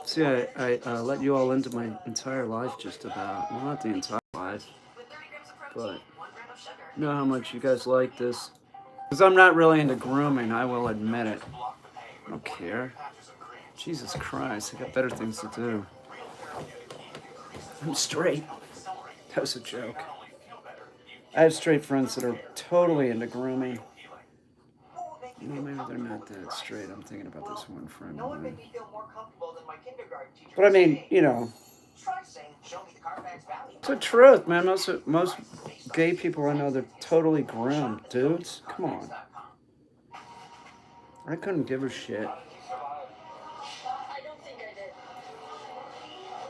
See, I let you all into my entire life just about. Well, not the entire life, but you know how much you guys like this. Because I'm not really into grooming, I will admit it. I don't care. Jesus Christ, I got better things to do. I'm straight. That was a joke. I have straight friends that are totally into grooming. You know, maybe they're not that straight. I'm thinking about this one friend of mine. But I mean, you know, it's the truth, man. Most gay people I know, they're totally groomed, dudes. Come on. I couldn't give a shit.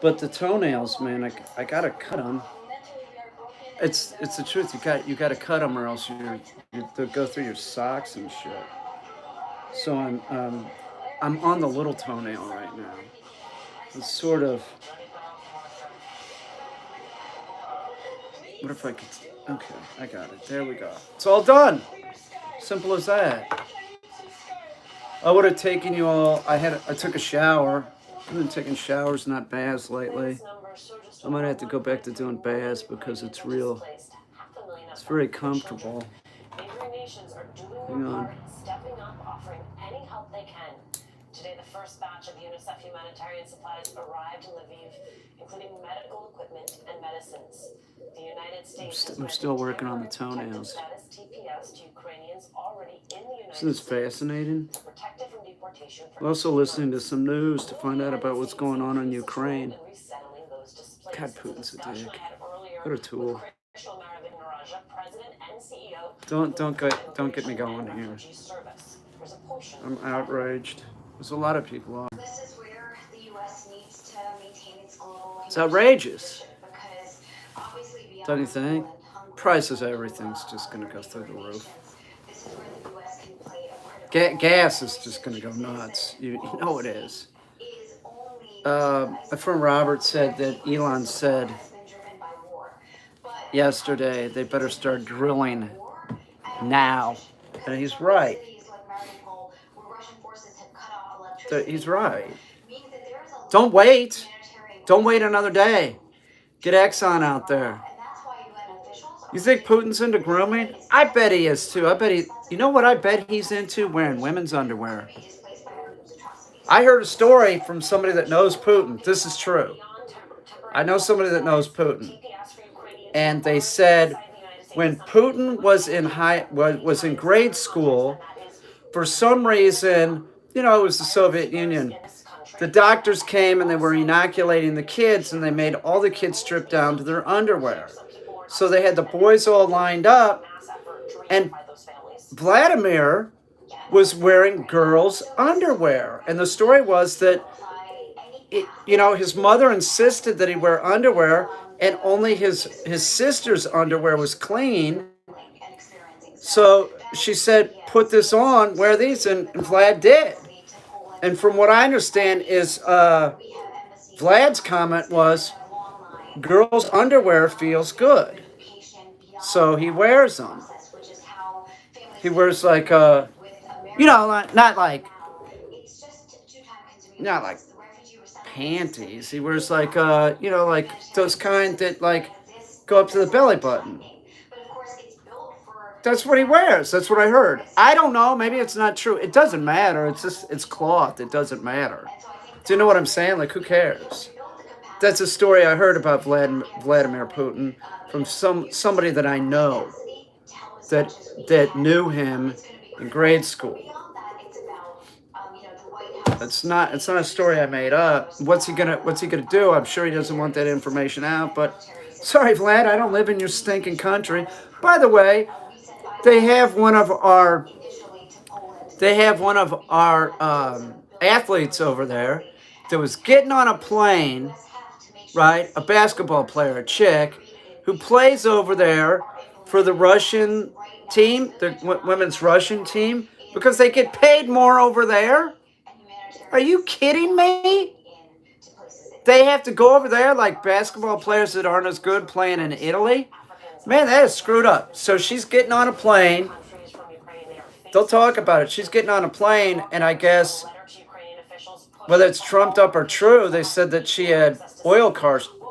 But the toenails, man, I gotta cut them. It's the truth. You gotta cut them, or else they'll go through your socks and shit. So I'm on the little toenail right now. It's sort of. What if I could? Okay, I got it. There we go. It's all done. Simple as that. I would have taken you all. I took a shower. I've been taking showers, not baths lately. I might have to go back to doing baths because it's real. It's very comfortable. Hang on. Stepping up, offering any help they can. Today, the first batch of UNICEF humanitarian supplies arrived in Lviv, including medical equipment and medicines. The United States I'm still working on the toenails. Isn't this fascinating? I'm also listening to some news to find out about what's going on in Ukraine. God, Putin's a dick. What a tool. Don't get me going here. I'm outraged. There's a lot of people are. It's outrageous. Don't you think? Price of everything's just going to go through the roof. Gas is just going to go nuts. You know it is. My friend Robert said that Elon said yesterday they better start drilling now. And he's right. He's right. Don't wait. Don't wait another day. Get Exxon out there. You think Putin's into grooming? I bet he is too. You know what I bet he's into? Wearing women's underwear. I heard a story from somebody that knows Putin. This is true. I know somebody that knows Putin. And they said when Putin was in grade school, for some reason, you know, it was the Soviet Union. The doctors came and they were inoculating the kids, and they made all the kids strip down to their underwear. So they had the boys all lined up, and Vladimir was wearing girls' underwear. And the story was that, his mother insisted that he wear underwear, and only his sister's underwear was clean. So she said, put this on, wear these, and Vlad did. And from what I understand is Vlad's comment was, girls' underwear feels good. So he wears them. He wears like, not like panties. He wears like, like those kind that like go up to the belly button. That's what he wears. That's what I heard. I don't know. Maybe it's not true. It doesn't matter. It's cloth. It doesn't matter. Do you know what I'm saying? Like, who cares? That's a story I heard about Vladimir Putin from somebody that I know that knew him in grade school. It's not a story I made up. What's he gonna do? I'm sure he doesn't want that information out. But sorry, Vlad, I don't live in your stinking country. By the way, they have one of our athletes over there that was getting on a plane, right? A basketball player, a chick, who plays over there for the Russian team, the women's Russian team, because they get paid more over there. Are you kidding me? They have to go over there like basketball players that aren't as good playing in Italy? Man, that is screwed up. So she's getting on a plane. They'll talk about it. She's getting on a plane, and I guess whether it's trumped up or true, they said that she had oil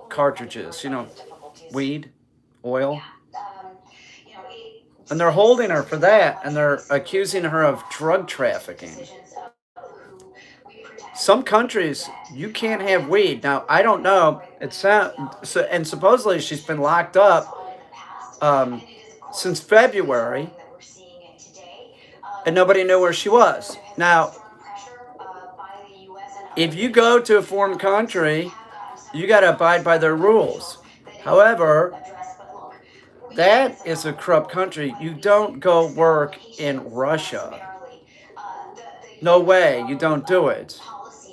cartridges, weed, oil. And they're holding her for that, and they're accusing her of drug trafficking. Some countries, you can't have weed. Now, I don't know. And supposedly she's been locked up um, since February, and nobody knew where she was. Now, if you go to a foreign country, you got to abide by their rules. However, that is a corrupt country. You don't go work in Russia. No way, you don't do it.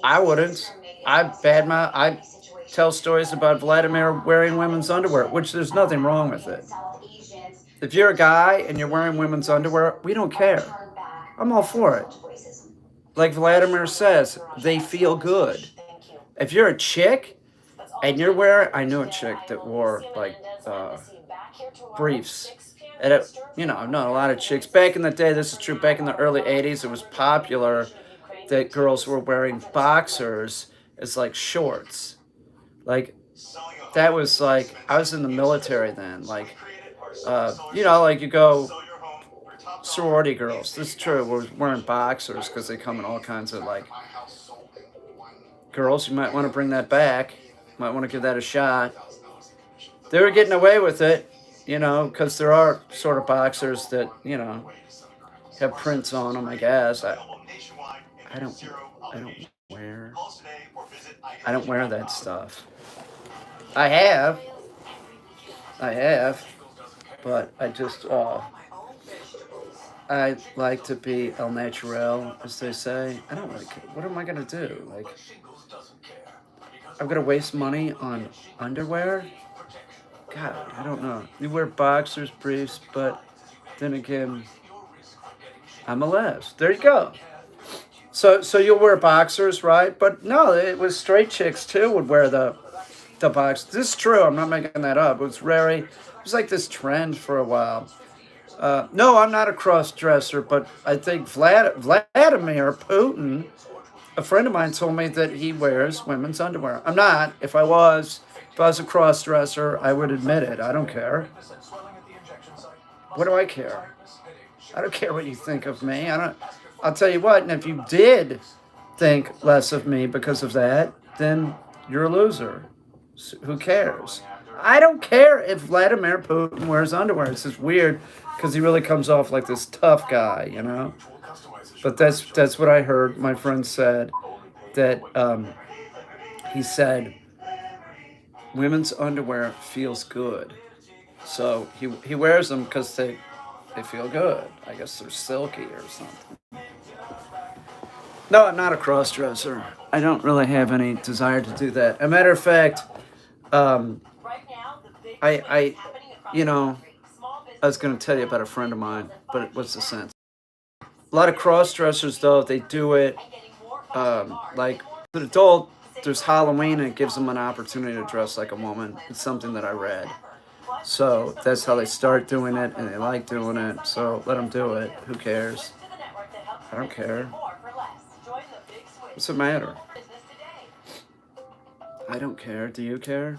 I wouldn't. I tell stories about Vladimir wearing women's underwear, which there's nothing wrong with it. If you're a guy and you're wearing women's underwear, we don't care. I'm all for it. Like Vladimir says, they feel good. If you're a chick and you're wearing, I knew a chick that wore like briefs. And not a lot of chicks. Back in the day, this is true, back in the early 80s, it was popular that girls were wearing boxers as like shorts. Like, that was like, I was in the military then. Like, like you go, sorority girls, this is true, were wearing boxers because they come in all kinds of like, girls, you might want to bring that back. Might want to give that a shot. They were getting away with it, because there are sort of boxers that, have prints on them, I guess. I don't wear, I don't wear that stuff. I have, but I just, I like to be el natural, as they say. I don't like it. What am I going to do? Like, I'm going to waste money on underwear? God, I don't know. You wear boxers, briefs, but then again, I'm a les. There you go. So you'll wear boxers, right? But no, it was straight chicks too would wear the box. This is true. I'm not making that up. It was like this trend for a while. No, I'm not a cross-dresser, but I think Vladimir Putin, a friend of mine, told me that he wears women's underwear. I'm not. If I was a cross-dresser, I would admit it. I don't care. What do I care? I don't care what you think of me. I'll tell you what, and if you did think less of me because of that, then you're a loser. Who cares? I don't care if Vladimir Putin wears underwear. It's just weird because he really comes off like this tough guy, But that's what I heard. My friend said that he said women's underwear feels good. So he wears them because they feel good. I guess they're silky or something. No, I'm not a cross-dresser. I don't really have any desire to do that. As a matter of fact, I was going to tell you about a friend of mine, but what's the sense? A lot of cross-dressers, though, they do it like an adult. There's Halloween, and it gives them an opportunity to dress like a woman. It's something that I read. So that's how they start doing it, and they like doing it. So let them do it. Who cares? I don't care. What's the matter? I don't care. Do you care?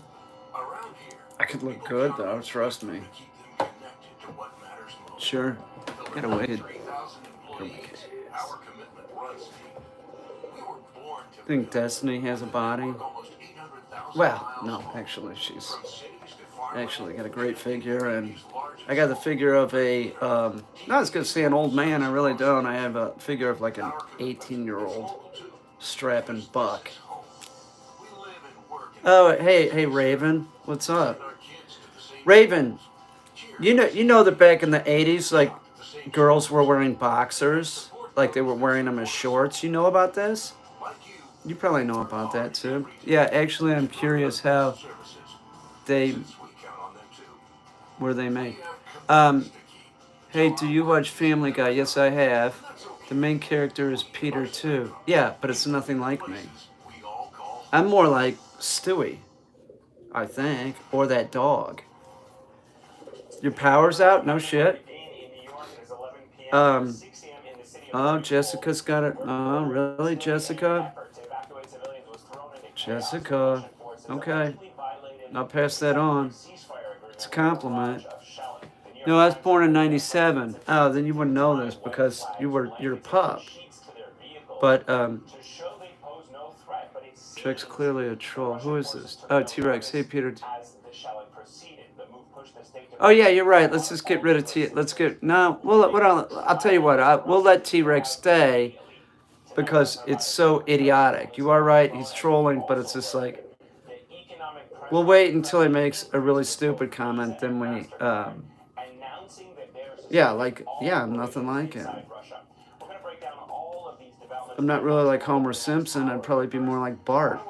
I could look good, though. Trust me. Sure. Got a wicked. Think Destiny has a body? Well, no. Actually, she's got a great figure, and I got the figure of a. Not as good to say an old man. I really don't. I have a figure of like an 18-year-old strapping buck. Oh, hey, Raven, what's up? Raven, you know that back in the 80s, like, girls were wearing boxers, like they were wearing them as shorts. You know about this? You probably know about that too. Yeah, actually, I'm curious how where they make. Hey, do you watch Family Guy? Yes, I have. The main character is Peter too. Yeah, but it's nothing like me. I'm more like Stewie, I think, or that dog. Your power's out? No shit. Oh, Jessica's got it. Oh, really, Jessica? Jessica. Okay. I'll pass that on. It's a compliment. No, I was born in 97. Oh, then you wouldn't know this because you're a pup. But TRex clearly a troll. Who is this? Oh, TRex. Hey, Peter. Oh yeah, you're right. Let's just get rid of T. Let's get no. I'll tell you what. We'll let TRex stay because it's so idiotic. You are right. He's trolling, but it's just like we'll wait until he makes a really stupid comment. Then we, I'm nothing like him. I'm not really like Homer Simpson. I'd probably be more like Bart.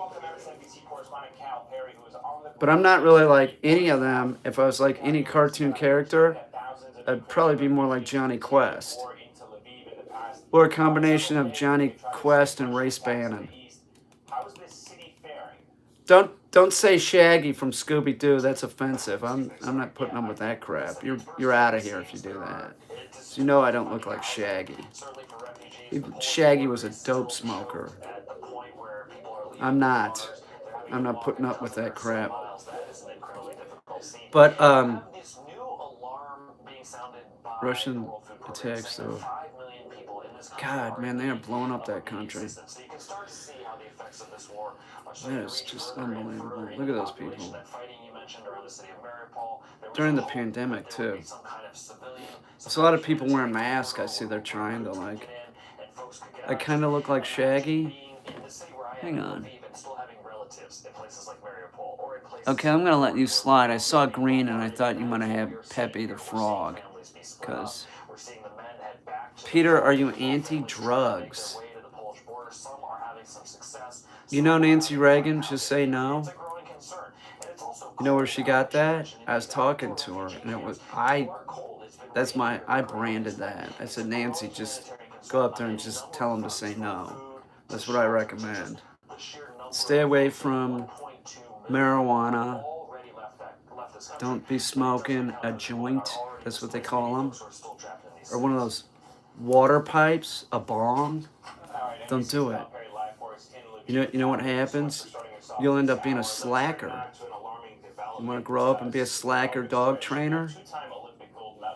But I'm not really like any of them. If I was like any cartoon character, I'd probably be more like Johnny Quest. Or a combination of Johnny Quest and Race Bannon. Don't say Shaggy from Scooby Doo. That's offensive. I'm not putting up with that crap. You're out of here if you do that. So you know I don't look like Shaggy. Shaggy was a dope smoker. I'm not putting up with that crap. But Russian attacks though. God, man, they are blowing up that country. That is just unbelievable. Look at those people. During the pandemic, too. There's a lot of people wearing masks. I see they're trying to, like... I kind of look like Shaggy. Hang on. Okay, I'm going to let you slide. I saw green and I thought you might have Pepe the Frog. Because... Peter, are you anti-drugs? You know Nancy Reagan? Just say no. You know where she got that? I was talking to her, and it was I branded that. I said, Nancy, just go up there and just tell them to say no. That's what I recommend. Stay away from marijuana. Don't be smoking a joint. That's what they call them. Or one of those water pipes, a bong. Don't do it. You know what happens? You'll end up being a slacker. You want to grow up and be a slacker dog trainer?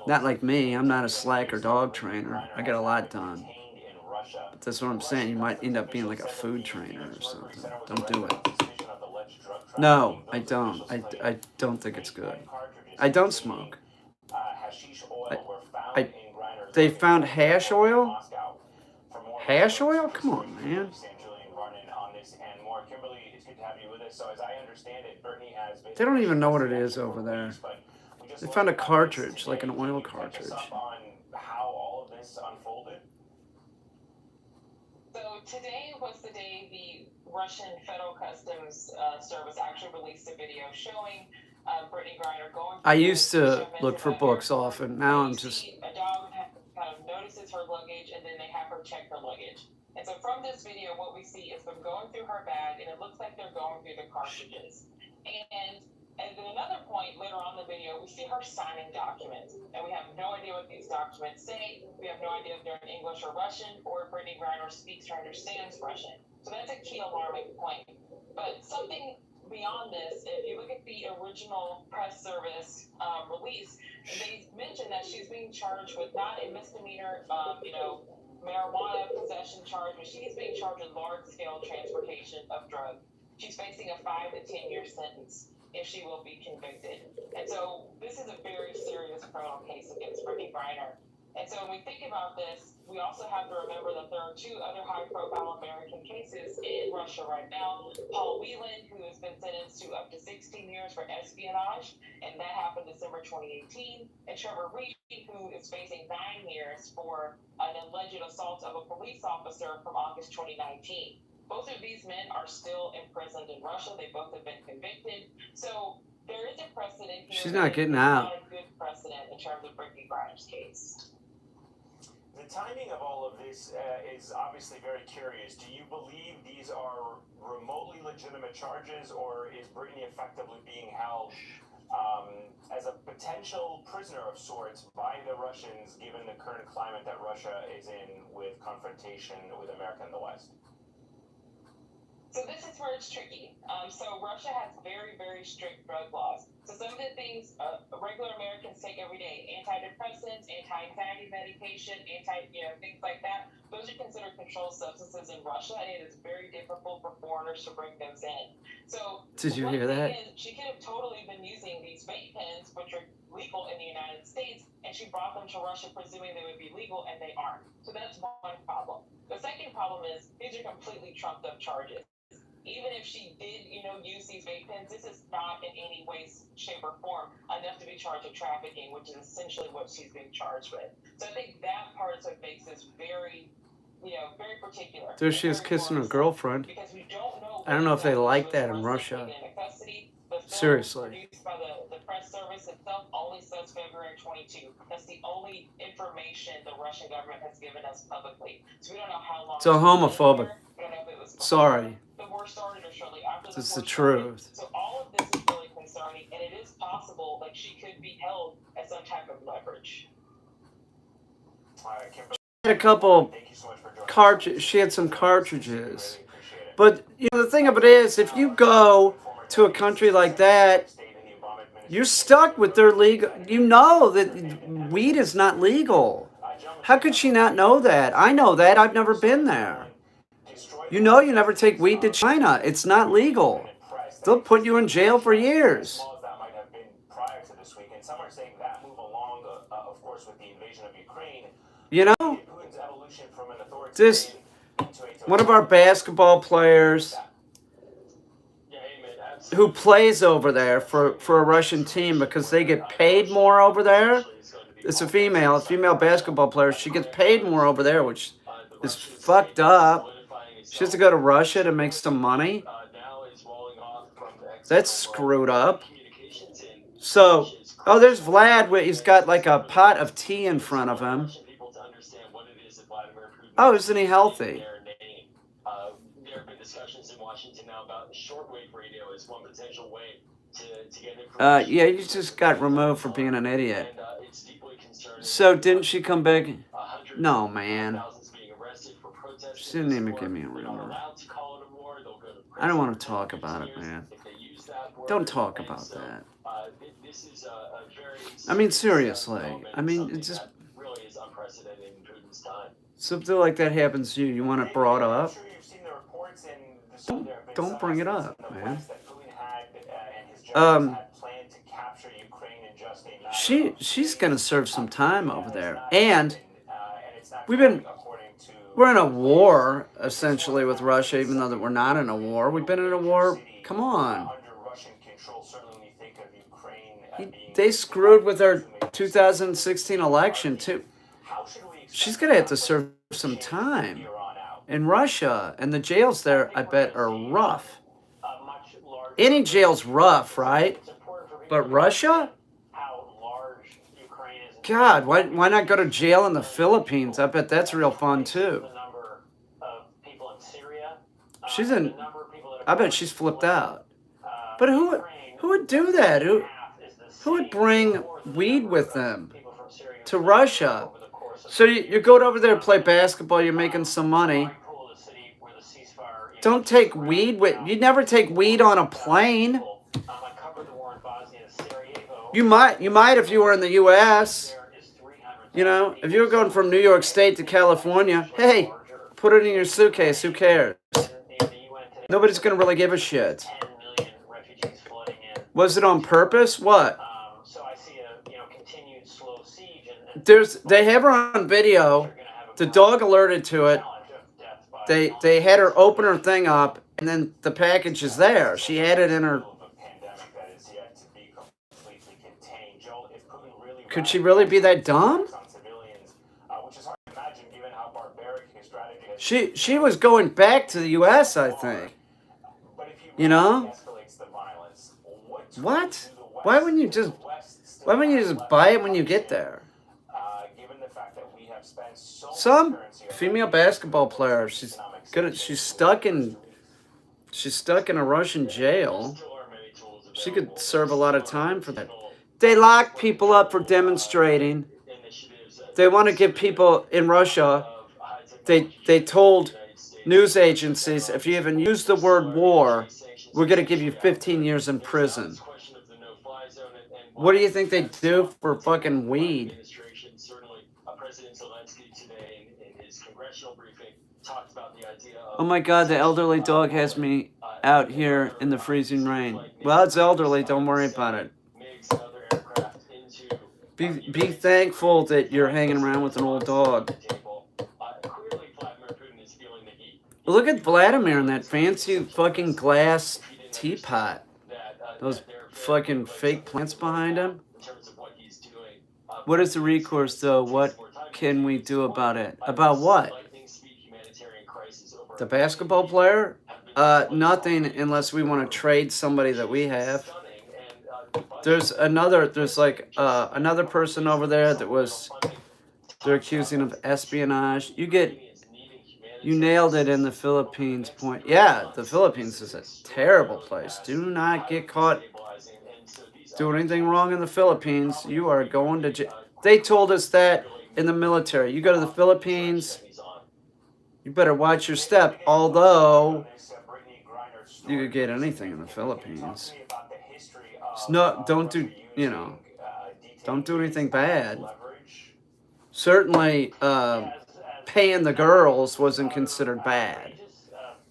Not like me. I'm not a slacker dog trainer. I get a lot done. But that's what I'm saying. You might end up being like a food trainer or something. Don't do it. No, I don't. I don't think it's good. I don't smoke. They found hash oil? Hash oil? Come on, man. They don't even know what it is over there. They found a cartridge, like an oil cartridge. So today was the day the Russian Federal Customs Service actually released a video showing Brittany Griner going. I used to look for books often. Now I'm just. A dog kind of notices her luggage, and then they have her check her luggage. And so from this video, what we see is them going through her bag, and it looks like they're going through the cartridges. And at another point later on in the video, we see her signing documents, and we have no idea what these documents say. We have no idea if they're in English or Russian, or if Brittany Griner speaks or understands Russian. So that's a key alarming point. But something beyond this, if you look at the original press service release, they mentioned that she's being charged with not a misdemeanor, marijuana possession charge, but she's being charged with large-scale transportation of drugs. She's facing a 5 to 10 year sentence if she will be convicted. And so this is a very serious criminal case against Brittany Griner. And so when we think about this, we also have to remember that there are 2 other high-profile American cases in Russia right now. Paul Whelan, who has been sentenced to up to 16 years for espionage, and that happened December 2018. And Trevor Reed, who is facing 9 years for an alleged assault of a police officer from August 2019. Both of these men are still imprisoned in Russia. They both have been convicted. So there is a precedent here. She's not getting out. Not a good precedent in terms of Brittany Griner's case. The timing of all of this is obviously very curious. Do you believe these are remotely legitimate charges, or is Brittany effectively being held as a potential prisoner of sorts by the Russians, given the current climate that Russia is in with confrontation with America and the West? So this is where it's tricky. So Russia has very, very strict drug laws. So some of the things regular Americans take every day, antidepressants, anti-anxiety medication, things like that, those are considered controlled substances in Russia, and it is very difficult for foreigners to bring those in. So did you hear that? She could have totally been using these vape pens, which are legal in the United States, and she brought them to Russia presuming they would be legal, and they aren't. So that's one problem. The second problem is these are completely trumped up charges. Even if she did, use these vape pens, this is not in any way, shape, or form enough to be charged with trafficking, which is essentially what she's being charged with. So I think that part is what makes this very, very particular. There she is kissing her girlfriend. Because we don't know. I don't know if they like that in Russia. Seriously. Produced by the press service itself only says February 22. That's the only information the Russian government has given us publicly. So we don't know how long. It's a homophobic. We don't know if it was Sorry. the war started or shortly after the war This is the started. truth. So all of this is really concerning, and it is possible that she could be held as some type of leverage. She had a couple cartridges. She had some cartridges. But the thing of it is, if you go to a country like that, you're stuck with their legal. You know that weed is not legal. How could she not know that? I know that. I've never been there. You never take weed to China. It's not legal. They'll put you in jail for years. This one of our basketball players who plays over there for a Russian team because they get paid more over there. It's a female basketball player. She gets paid more over there, which is fucked up. She has to go to Russia to make some money. That's screwed up. So, there's Vlad. He's got like a pot of tea in front of him. Oh, isn't he healthy? There have been discussions in Washington now about shortwave radio as one potential way to get information. Yeah, you just got removed for being an idiot. And it's deeply concerning. So didn't she come back? No, man. She didn't even give me a rumor. I don't want to talk about it, man. Don't talk about that. I mean, seriously. I mean, it just... Something like that happens to you. You want it brought up? Don't bring it up, man. She's gonna serve some time over there, and we're in a war essentially with Russia, even though that we're not in a war. We've been in a war. Come on. They screwed with our 2016 election too. She's gonna have to serve some time in Russia, and the jails there, I bet, are rough. Any jail's rough, right? But Russia? God, why not go to jail in the Philippines? I bet that's real fun too. I bet she's flipped out. But who would do that? Who would bring weed with them to Russia? So you go over there to play basketball, you're making some money. Don't take weed with you. Never take weed on a plane. You might if you were in the U.S. If you were going from New York State to California, hey, put it in your suitcase. Who cares? Nobody's gonna really give a shit. Was it on purpose? What? They have her on video. The dog alerted to it. They had her open her thing up, and then the package is there. She had it in her. Could she really be that dumb? She was going back to the U.S., I think. What? Why wouldn't you just buy it when you get there? Some female basketball player, she's stuck in a Russian jail. She could serve a lot of time for that. They lock people up for demonstrating. They want to give people in Russia. They told news agencies, if you even use the word war, we're going to give you 15 years in prison. What do you think they do for fucking weed? Certainly, President Zelensky today in his congressional briefing talked about the idea of. Oh my God, the elderly dog has me out here in the freezing rain. Well, it's elderly, don't worry about it. Be thankful that you're hanging around with an old dog. Look at Vladimir in that fancy fucking glass teapot. Those fucking fake plants behind him. What is the recourse, though? What can we do about it? About what? The basketball player? Nothing unless we want to trade somebody that we have. There's another person over there that they're accusing of espionage. You nailed it in the Philippines point. Yeah, the Philippines is a terrible place. Do not get caught doing anything wrong in the Philippines. You are going to jail. They told us that in the military. You go to the Philippines, you better watch your step. Although you could get anything in the Philippines. Don't do anything bad. Certainly, paying the girls wasn't considered bad.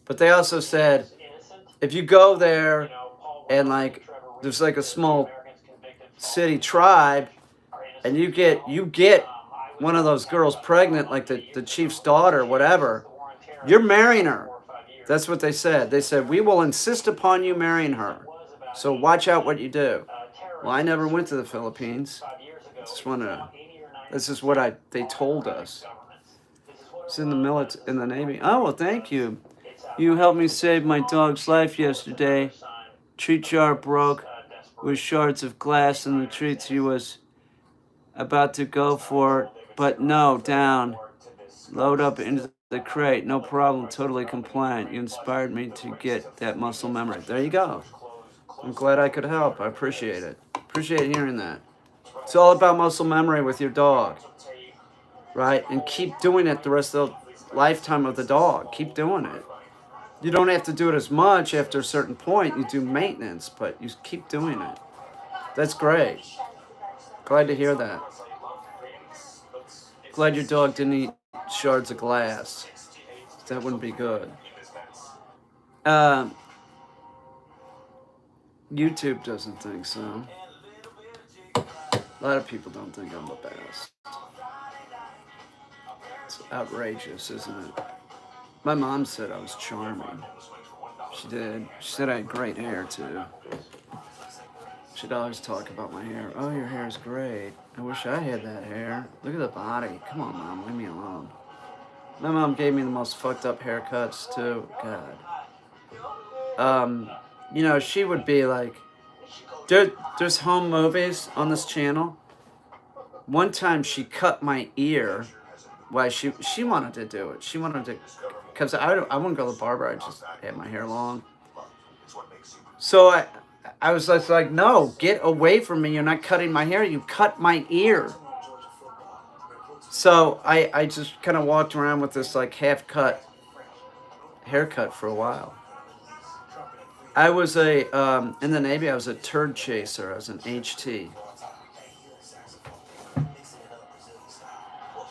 But they also said, if you go there and there's a small city tribe, and you get one of those girls pregnant, like the chief's daughter, whatever, you're marrying her. That's what they said. They said, we will insist upon you marrying her. So watch out what you do. Well, I never went to the Philippines. This is what they told us. It's in the Navy. Oh, well, thank you. You helped me save my dog's life yesterday. Treat jar broke with shards of glass in the treats he was about to go for, but no, down. Load up into the crate. No problem. Totally compliant. You inspired me to get that muscle memory. There you go. I'm glad I could help. I appreciate it. Appreciate hearing that. It's all about muscle memory with your dog, right? And keep doing it the rest of the lifetime of the dog. Keep doing it. You don't have to do it as much after a certain point. You do maintenance, but you keep doing it. That's great. Glad to hear that. Glad your dog didn't eat shards of glass. That wouldn't be good. YouTube doesn't think so. A lot of people don't think I'm the best. It's outrageous, isn't it? My mom said I was charming. She did. She said I had great hair, too. She'd always talk about my hair. Oh, your hair is great. I wish I had that hair. Look at the body. Come on, Mom. Leave me alone. My mom gave me the most fucked up haircuts, too. God. She would be like, there's home movies on this channel. One time she cut my ear. Why she wanted to do it. She wanted to, because I wouldn't go to the barber. I just had my hair long. So I was just like, no, get away from me. You're not cutting my hair. You cut my ear. So I just kind of walked around with this half-cut haircut for a while. I was in the Navy, I was a turd chaser. I was an HT.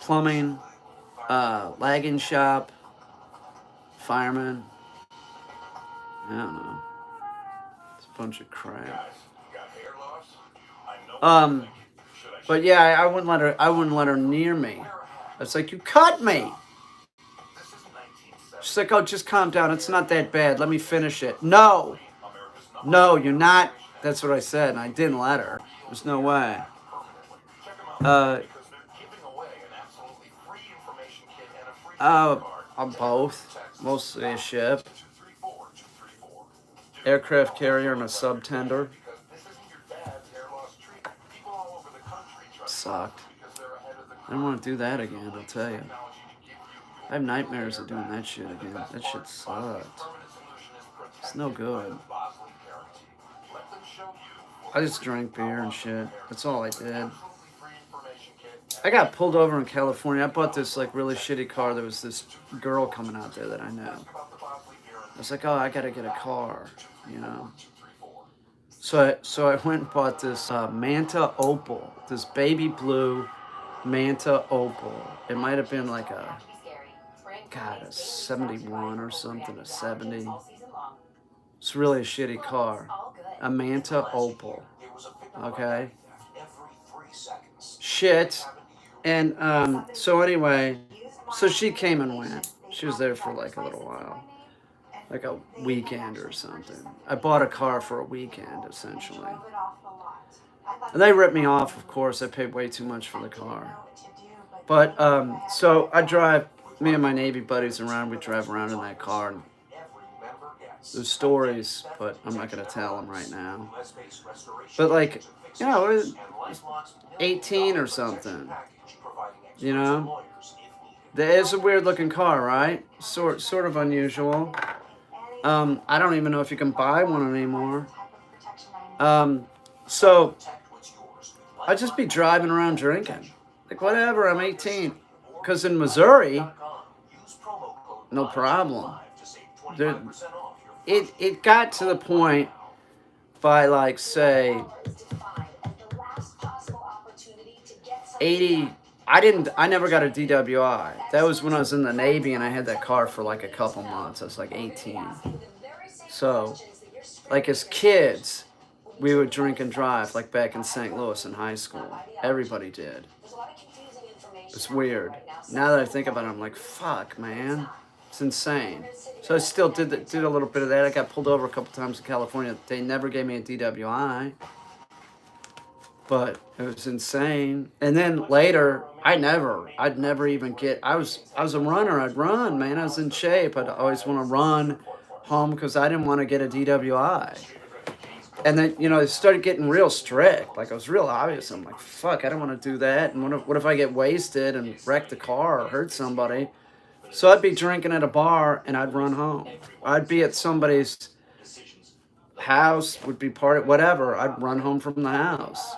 Plumbing, lagging shop, fireman. I don't know. It's a bunch of crap. But yeah, I wouldn't let her near me. It's like, you cut me. She's like, oh, just calm down. It's not that bad. Let me finish it. No, you're not. That's what I said, and I didn't let her. There's no way. I'm both. Mostly a ship. Aircraft carrier and a subtender. Sucked. I don't want to do that again, I'll tell you. I have nightmares of doing that shit again. That shit sucked. It's no good. I just drank beer and shit. That's all I did. I got pulled over in California. I bought this like really shitty car. There was this girl coming out there that I know. I was like, oh, I gotta get a car, you know. So I went and bought this Manta Opal, this baby blue Manta Opal. It might have been like a 71 or something, a 70. It's really a shitty car. A Manta Opal. Okay. Shit. And so anyway, so she came and went. She was there for like a little while. Like a weekend or something. I bought a car for a weekend, essentially. And they ripped me off, of course. I paid way too much for the car. But, so I drive, me and my Navy buddies around. We drive around in that car. And there's stories, but I'm not going to tell them right now. But, like, you know, it was 18 or something. You know? It's a weird looking car, right? Sort of unusual. I don't even know if you can buy one anymore. So I just be driving around drinking. Like, whatever, I'm 18. Because in Missouri, no problem. It got to the point by, like, say, 80... I never got a DWI. That was when I was in the Navy and I had that car for like a couple months. I was like 18. So, like as kids, we would drink and drive like back in St. Louis in high school. Everybody did. It's weird. Now that I think about it, I'm like, fuck, man. It's insane. So I still did a little bit of that. I got pulled over a couple times in California. They never gave me a DWI. But it was insane. And then later, I'd never even get, I was a runner. I'd run, man. I was in shape. I'd always want to run home because I didn't want to get a DWI. And then, you know, it started getting real strict. Like, it was real obvious. I'm like, fuck, I don't want to do that. And what if I get wasted and wreck the car or hurt somebody? So I'd be drinking at a bar and I'd run home. I'd be at somebody's house, would be part of whatever. I'd run home from the house.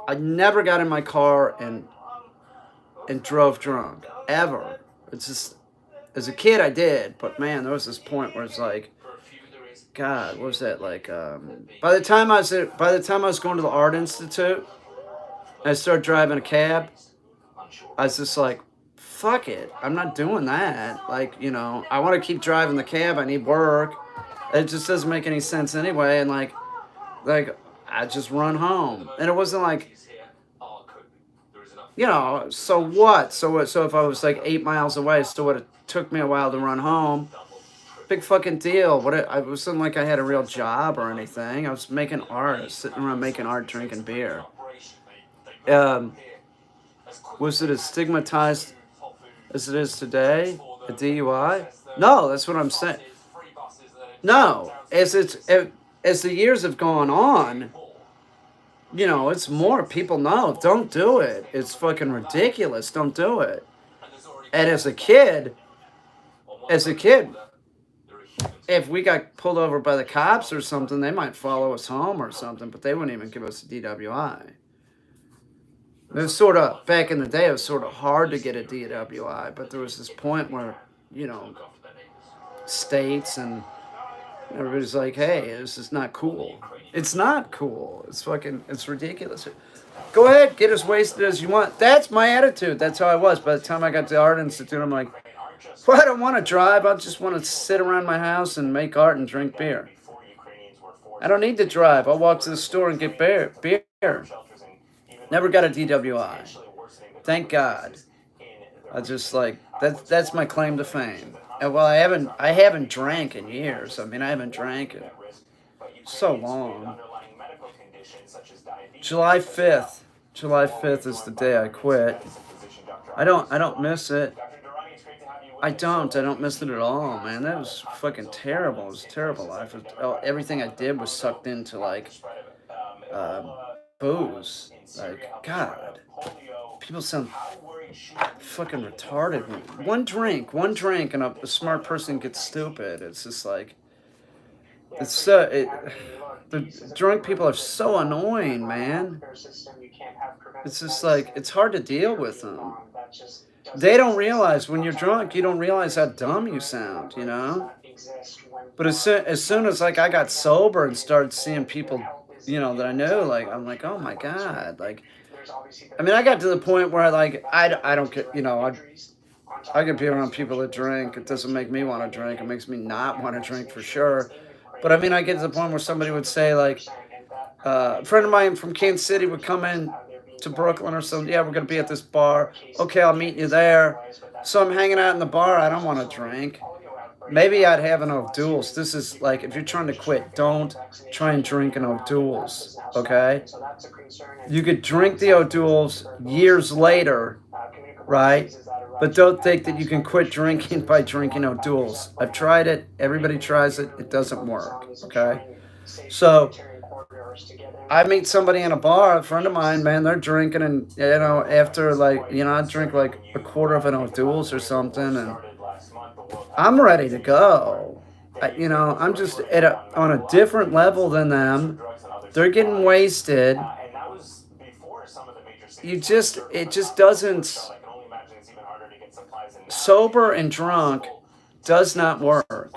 I never got in my car and drove drunk, ever. It's just, as a kid I did, but man, there was this point where it's like, God, what was that like? By the time I was going to the Art Institute, I started driving a cab. I was just like, fuck it, I'm not doing that. Like, you know, I want to keep driving the cab. I need work. It just doesn't make any sense anyway. And like I just run home, and it wasn't like, you know, so what? So if I was like 8 miles away, so it took me a while to run home. Big fucking deal. It wasn't like I had a real job or anything. I was making art. I was sitting around making art, drinking beer. Was it as stigmatized as it is today, a DUI? No, that's what I'm saying. No, as the years have gone on, you know, it's more. People know. Don't do it. It's fucking ridiculous. Don't do it. And as a kid, if we got pulled over by the cops or something, they might follow us home or something, but they wouldn't even give us a DWI. It was sort of, back in the day, it was sort of hard to get a DWI, but there was this point where, you know, states and everybody's like, hey, this is not cool. It's not cool. It's ridiculous. Go ahead, get as wasted as you want. That's my attitude. That's how I was. By the time I got to the Art Institute, I'm like, well, I don't want to drive. I just want to sit around my house and make art and drink beer. I don't need to drive. I'll walk to the store and get beer. Never got a DWI. Thank God. I just like, that's my claim to fame. And well, I haven't drank in years. I mean, I haven't drank in so long. July 5th. July 5th is the day I quit. I don't miss it. I don't miss it at all, man. That was fucking terrible. It was a terrible life. Everything I did was sucked into like booze. Like, God. People sound fucking retarded. One drink, and a smart person gets stupid. It's just like, It's so the drunk people are so annoying, man. It's just like it's hard to deal with them. They don't realize when you're drunk, you don't realize how dumb you sound, you know. But as soon as like I got sober and started seeing people, you know, that I knew, like I'm like, oh my god, like I mean, I got to the point where I don't get, you know, I could be around people that drink. It doesn't make me want to drink. It makes me not want to drink for sure. But I mean, I get to the point where somebody would say, like, a friend of mine from Kansas City would come in to Brooklyn or something. Yeah, we're going to be at this bar. Okay, I'll meet you there. So I'm hanging out in the bar. I don't want to drink. Maybe I'd have an O'Doul's. This is like, if you're trying to quit, don't try and drink an O'Doul's, okay? You could drink the O'Doul's years later, right? But don't think that you can quit drinking by drinking O'Doul's. I've tried it. Everybody tries it. It doesn't work, okay? So I meet somebody in a bar, a friend of mine, man, they're drinking, and, you know, after, like, you know, I drink like a quarter of an O'Doul's or something, and I'm ready to go. You know, I'm just on a different level than them. They're getting wasted. It just doesn't. Sober and drunk does not work.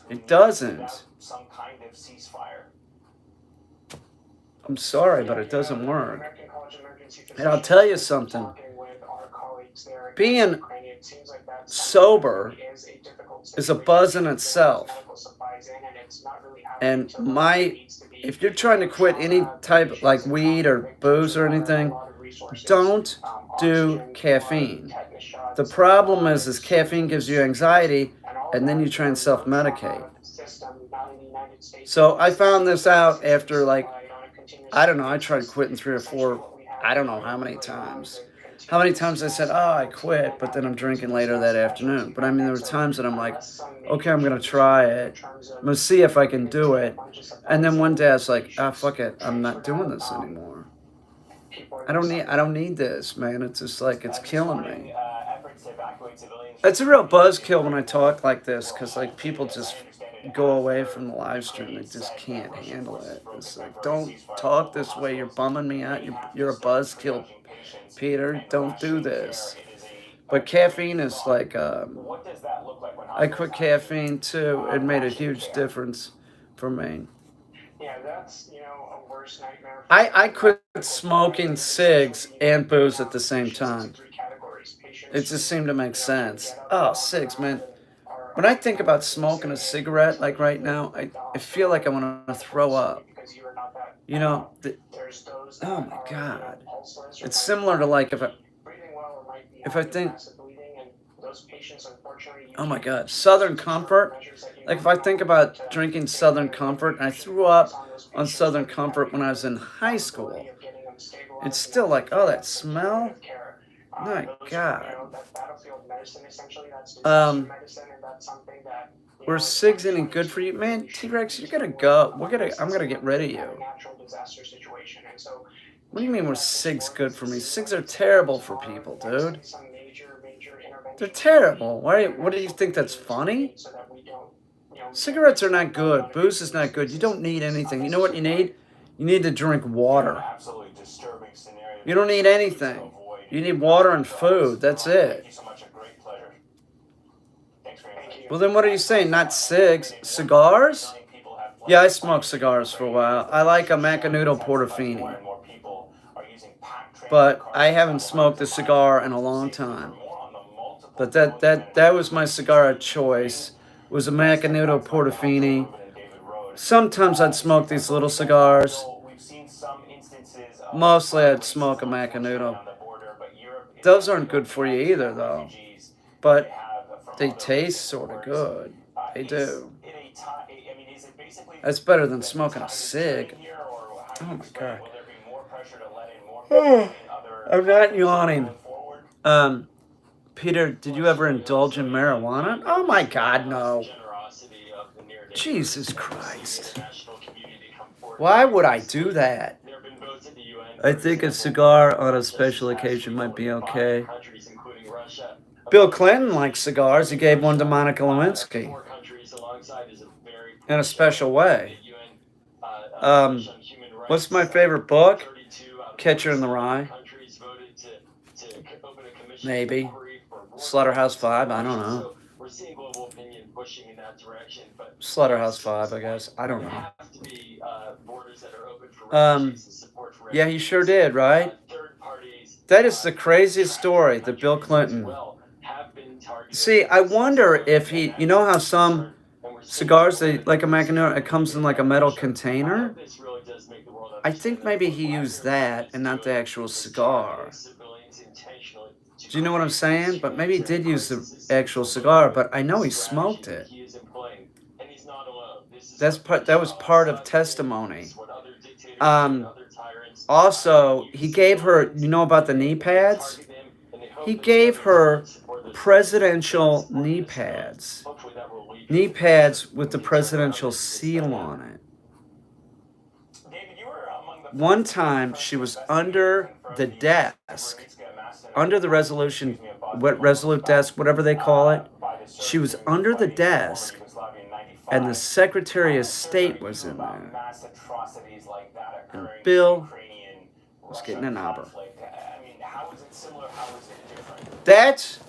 It doesn't. I'm sorry, but it doesn't work. And I'll tell you something. Being sober is a buzz in itself. And if you're trying to quit any type like weed or booze or anything, don't do caffeine. The problem is caffeine gives you anxiety, and then you try and self-medicate. So I found this out after, like, I don't know, I tried quitting 3 or 4, I don't know how many times. How many times I said, oh, I quit, but then I'm drinking later that afternoon. But I mean, there were times that I'm like, okay, I'm going to try it. I'm going to see if I can do it. And then one day I was like, ah, fuck it. I'm not doing this anymore. I don't need this, man. It's just like, it's killing me. It's a real buzzkill when I talk like this, because like people just go away from the live stream. They just can't handle it. It's like, don't talk this way. You're bumming me out. You're a buzzkill, Peter. Don't do this. But caffeine is like, I quit caffeine too. It made a huge difference for me. Yeah, that's, you know, a worse nightmare. I quit smoking cigs and booze at the same time. It just seemed to make sense. Oh, cigs, man. When I think about smoking a cigarette, like right now, I feel like I want to throw up. You know, oh my God. It's similar to like if I think, oh my God, Southern Comfort. Like if I think about drinking Southern Comfort, and I threw up on Southern Comfort when I was in high school. It's still like, oh, that smell. My God. Were cigs any good for you? Man, TRex, you're gonna go. I'm gonna get rid of you. What do you mean were cigs good for me? Cigs are terrible for people, dude. They're terrible. Why? What do you think that's funny? Cigarettes are not good. Booze is not good. You don't need anything. You know what you need? You need to drink water. You don't need anything. You need water and food. That's it. Well, then what are you saying? Not cigs. Cigars? Yeah, I smoked cigars for a while. I like a Macanudo Portofino. But I haven't smoked a cigar in a long time. But that was my cigar of choice. It was a Macanudo Portofino. Sometimes I'd smoke these little cigars. Mostly I'd smoke a Macanudo. Those aren't good for you either, though. But they taste sort of good. They do. That's better than smoking a cig. Oh my God. Oh, I'm not yawning. Peter, did you ever indulge in marijuana? Oh my God, no. Jesus Christ. Why would I do that? I think a cigar on a special occasion might be okay. Bill Clinton likes cigars. He gave one to Monica Lewinsky. very in a special way. The UN Commission on Human Rights, What's my favorite book? 32 out of Catcher in the 47 Rye. countries voted to open a commission Maybe. inquiry for war Slaughterhouse-Five, I crimes. don't know. So we're seeing global opinion pushing in that direction. But Slaughterhouse-Five, I guess. I don't there know. have to be borders that are open for refugees and support for Yeah, he refugees. sure did, right? Third parties, That is the craziest story that Bill Clinton. have been targeted. See, I wonder if he, you know how some cigars, they like a Macanudo, it comes in like a metal container? I think maybe he used that and not the actual cigar. Do you know what I'm saying? But maybe he did use the actual cigar, but I know he smoked it. That was part of testimony. Also, he gave her, you know about the knee pads? He gave her presidential knee pads. Knee pads with the presidential seal on it. One time, she was under the desk, under the Resolute desk, whatever they call it. She was under the desk, and the Secretary of State was in there. And Bill was getting an knobber. That's...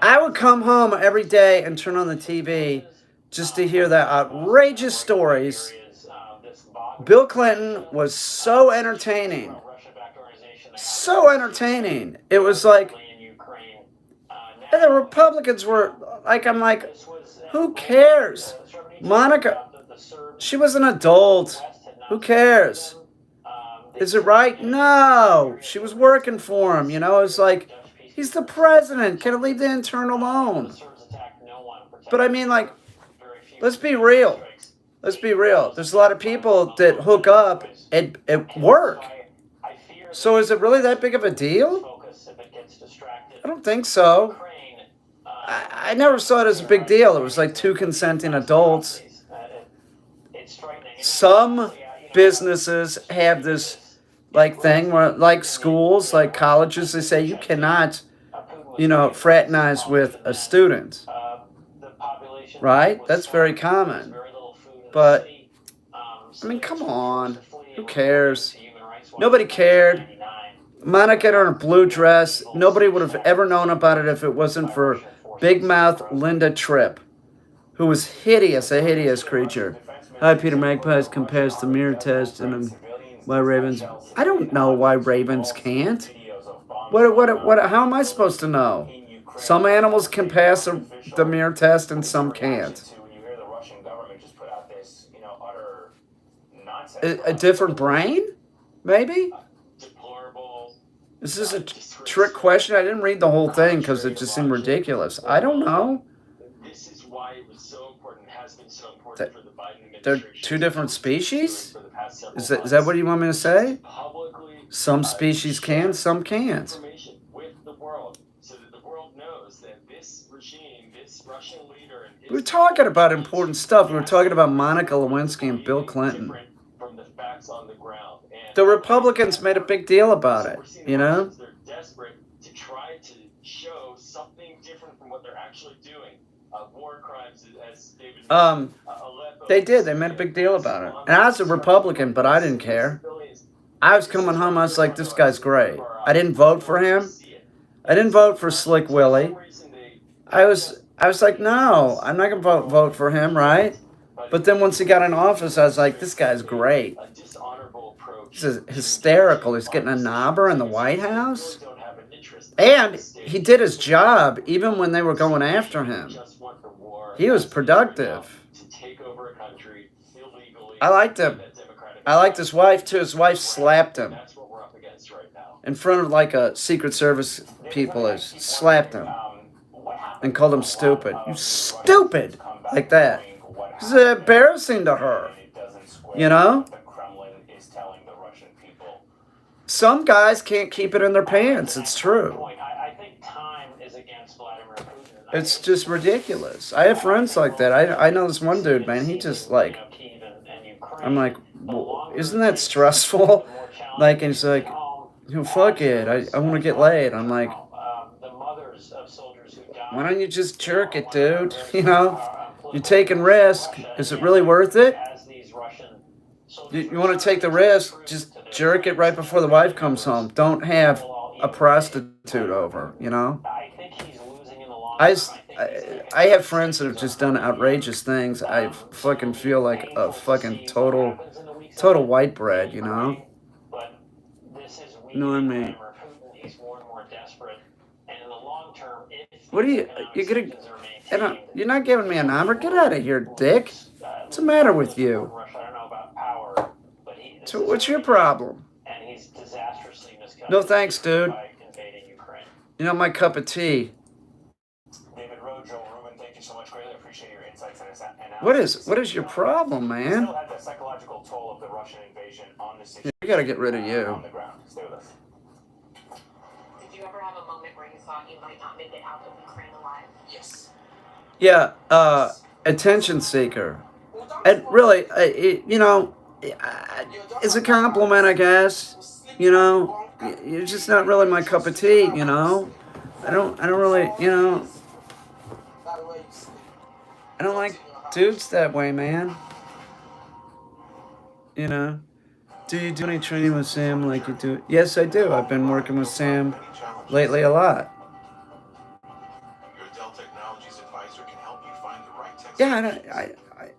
I would come home every day and turn on the TV just to hear the outrageous stories. Bill Clinton was so entertaining. So entertaining. It was like... And the Republicans were... I'm like, who cares? Monica, she was an adult. Who cares? Is it right? No. She was working for him, you know? It's like, he's the president. Can I leave the intern alone? But I mean, like, let's be real. Let's be real. There's a lot of people that hook up at work. So is it really that big of a deal? I don't think so. I never saw it as a big deal. It was like two consenting adults. Some businesses have this like thing where, like schools, like colleges, they say you cannot, fraternize with a student. Right? That's very common. But, I mean, come on. Who cares? Nobody cared. Monica in her blue dress, nobody would have ever known about it if it wasn't for Big Mouth Linda Tripp, who was hideous, a hideous creature. Hi, Peter Magpies compares the mirror test and why ravens. I don't know why ravens can't. How am I supposed to know? Some animals can pass the mirror test and some can't. A different brain? Maybe? Is this a trick question? I didn't read the whole thing because it just seemed ridiculous. I don't know. This is why it was so important, has been so important for the Biden administration. They're two different species? Is that what you want me to say? Some species can, some can't. Information with the world so that the world knows that this regime, this Russian leader, and We were talking about important stuff. We were talking about Monica Lewinsky and Bill Clinton. From the facts on the ground. And The Republicans made a big deal about it, you know? They're desperate to try to show something different from what they're actually doing. War crimes, as David They did. They made a big deal about it. And I was a Republican, but I didn't care. I was coming home, I was like, this guy's great. I didn't vote for him. I didn't vote for Slick Willie. I was like, no, I'm not going to vote for him, right? But then once he got in office, I was like, this guy's great. He's hysterical. He's getting a knobber in the White House. And he did his job even when they were going after him. He was productive. I liked him. I liked his wife, too. His wife slapped him. In front of, like, a Secret Service people. Slapped him. And called him stupid. You stupid! Like that. It's embarrassing to her. You know? Some guys can't keep it in their pants. It's true. I think time is against Vladimir Putin. It's just ridiculous. I have friends like that. I know this one dude, man. He just like... I'm like, well, isn't that stressful? Like, and he's like, fuck it. I want to get laid. I'm like, why don't you just jerk it, dude? You know? You're taking risk. Is it really worth it? You want to take the risk, just jerk it right before the wife comes home. Don't have a prostitute over, you know? I think he's losing in the long I, term. I have friends that have just done outrageous things. I fucking feel like a fucking total white bread, you know? But this is You know what I mean? Vladimir Putin. He's more and more desperate. And in the long term, if What are you gonna? You're not giving me a number. Get out of here, dick. What's the matter with you? I don't know about power, but So what's your problem? And he's disastrously misguided. No thanks, dude. By invading Ukraine. You know my cup of tea. David Rojo, Ruben, thank you so much. Greatly appreciate your insights and analysis. What is your problem, man? Still had the psychological toll of the Russian invasion on the city. You gotta get rid of you. On the ground. Stay with us. Did you ever have a moment where you thought you might not make it out of Ukraine alive? Yes. Yeah, attention seeker. And really, you know, it's a compliment, I guess. You know, you're just not really my cup of tea. You know, I don't really, you know, I don't like dudes that way, man. You know, do you do any training with Sam like you do? Yes, I do. I've been working with Sam lately a lot. Yeah,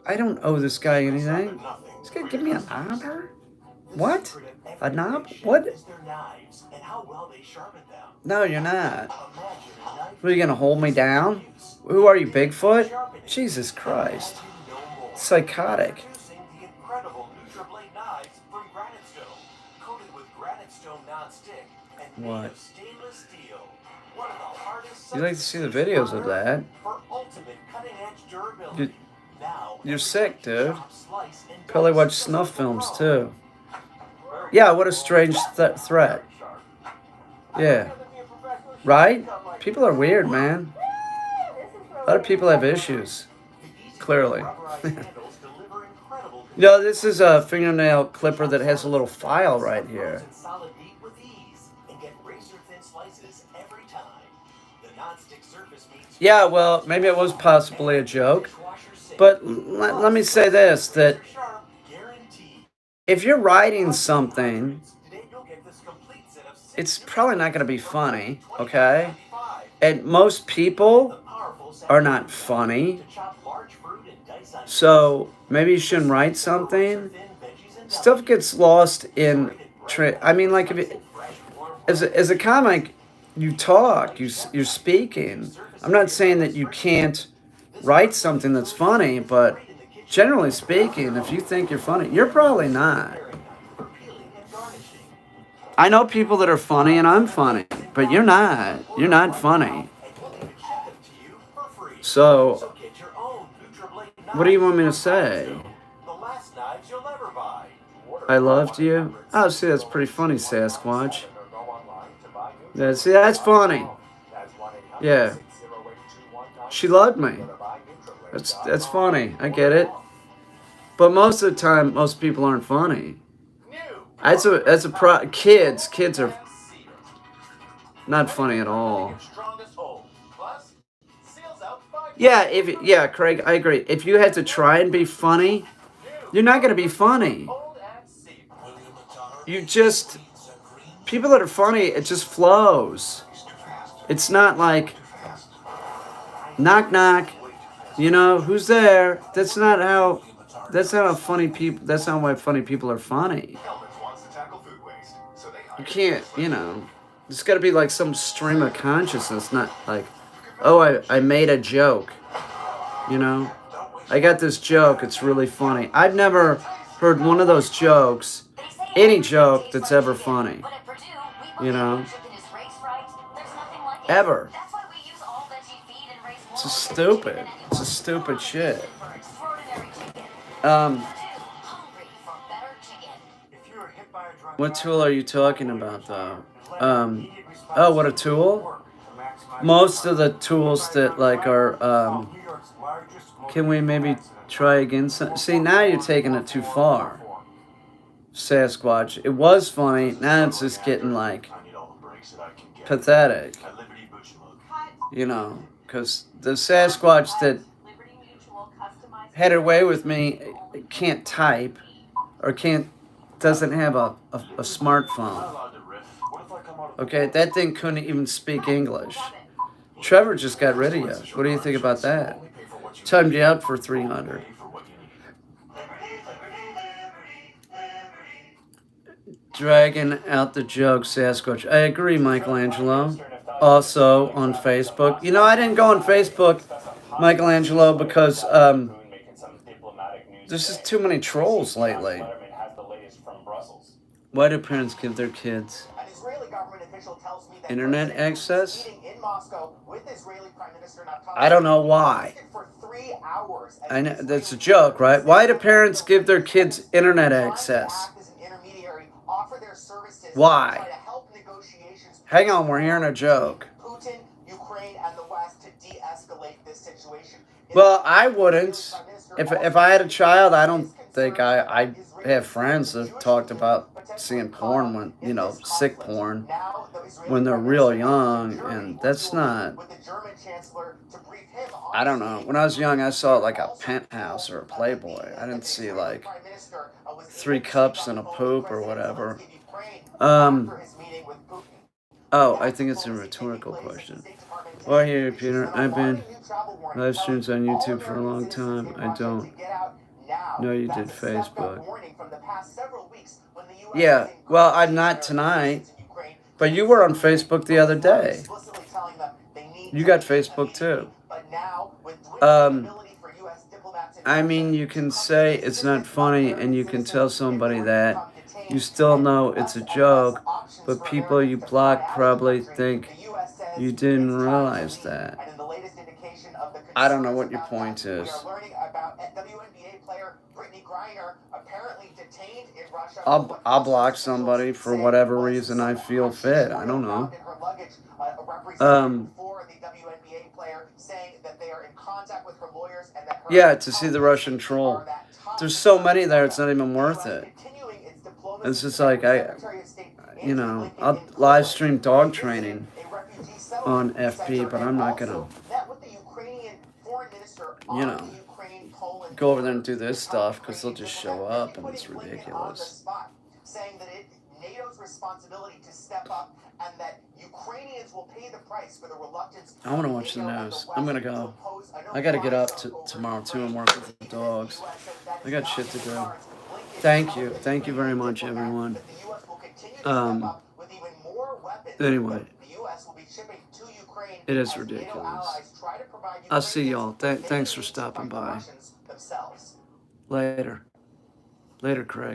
I don't owe this guy anything. This guy give me a number? What? A knob? What? No, you're not. What, are you gonna hold me down? Who are you, Bigfoot? Jesus Christ. Psychotic. What? You'd like to see the videos of that. You're sick, dude. Probably watch snuff films, too. Yeah, what a strange threat. Yeah. Right? People are weird, man. A lot of people have issues. Clearly. No, this is a fingernail clipper that has a little file right here. Yeah, well, maybe it was possibly a joke. But let me say this, that if you're writing something, it's probably not going to be funny, okay? And most people are not funny. So maybe you shouldn't write something. Stuff gets lost in... I mean, like, if it, as a comic, you talk, you're speaking. I'm not saying that you can't write something that's funny, but generally speaking, if you think you're funny, you're probably not. I know people that are funny, and I'm funny, but you're not. You're not funny. So, what do you want me to say? I loved you? Oh, see, that's pretty funny, Sasquatch. Yeah, see, that's funny. Yeah. She loved me. That's funny. I get it. But most of the time, most people aren't funny. Kids are not funny at all. Yeah, Craig, I agree. If you had to try and be funny, you're not going to be funny. People that are funny, it just flows. It's not like, knock, knock, you know, who's there? That's not funny people, that's not why funny people are funny. You can't, you know, it's got to be like some stream of consciousness, not like, oh, I made a joke, you know? I got this joke, it's really funny. I've never heard one of those jokes, any joke that's ever funny, you know? Ever. It's just stupid. It's a stupid shit. What tool are you talking about, though? Oh, what a tool? Most of the tools that, like, are, can we maybe try again? See, now you're taking it too far. Sasquatch. It was funny, now it's just getting, like, pathetic. You know, because the Sasquatch that had her way with me can't type or doesn't have a smartphone. Okay, that thing couldn't even speak English. Trevor just got rid of you. What do you think about that? Timed you out for 300. Dragging out the joke, Sasquatch. I agree, Michelangelo. Also on Facebook. You know, I didn't go on Facebook, Michelangelo, because there's just too many trolls lately. Why do parents give their kids internet access? I don't know why. I know that's a joke, right? Why do parents give their kids internet access? Why? Hang on, we're hearing a joke. Putin, Ukraine, and the West to de-escalate this situation. Well, I wouldn't. If I had a child, I don't think I have friends that talked about seeing porn when, you know, sick porn when they're real young, and that's not. I don't know. When I was young, I saw like a Penthouse or a Playboy. I didn't see like 3 cups and a poop or whatever. Oh, I think it's a rhetorical question. Well, I hear you, Peter. I've been live streams on YouTube for a long time. I don't know you did Facebook. Yeah, well, I'm not tonight, but you were on Facebook the other day. You got Facebook too. I mean, you can say it's not funny and you can tell somebody that. You still know it's a joke, but people you block probably think you didn't realize that. I don't know what your point is. I'll block somebody for whatever reason I feel fit. I don't know. Yeah, to see the Russian troll. There's so many there, it's not even worth it. It's just like, I'll live stream dog training on FB, but I'm not gonna, go over there and do this stuff because they'll just show up and it's ridiculous. Saying that NATO's responsibility to step up and that Ukrainians will pay the price for the reluctance. I want to watch the news. I'm gonna go. I gotta get up tomorrow too and work with the dogs. I got shit to do. Thank you very much, everyone. Anyway, it is ridiculous. I'll see y'all. Thanks for stopping by. Later, Craig.